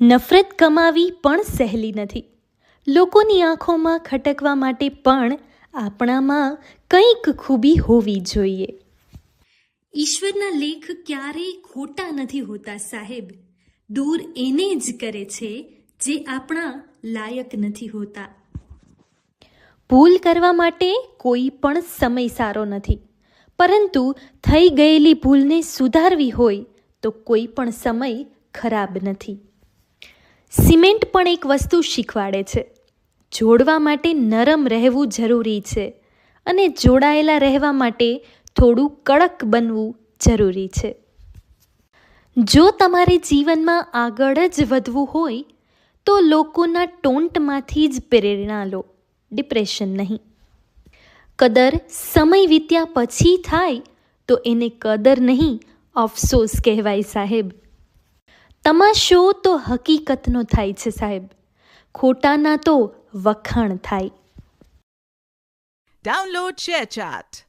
નફરત કમાવી પણ સહેલી નથી. લોકોની આંખોમાં ખટકવા માટે પણ આપણામાં કંઈક ખૂબી હોવી જોઈએ. ઈશ્વરના લેખ ક્યારેય ખોટા નથી હોતા સાહેબ. દૂર એને જ કરે છે જે આપણા લાયક નથી હોતા. ભૂલ કરવા માટે કોઈ પણ સમય સારો નથી, પરંતુ થઈ ગયેલી ભૂલને સુધારવી હોય તો કોઈ પણ સમય ખરાબ નથી. સિમેન્ટ પણ એક વસ્તુ શીખવાડે છે. જોડવા માટે નરમ રહેવું જરૂરી છે અને જોડાયેલા રહેવા માટે થોડું કડક બનવું જરૂરી છે. જો તમારે જીવનમાં આગળ જ વધવું હોય તો લોકોના ટોન્ટમાંથી જ પ્રેરણા લો, ડિપ્રેશન નહીં. કદર સમય વીત્યા પછી થાય તો એને કદર નહીં, અફસોસ કહેવાય સાહેબ. તમાશો તો હકીકતનો થાય છે સાહેબ, ખોટાના તો વખાણ થાય. Download ShareChat.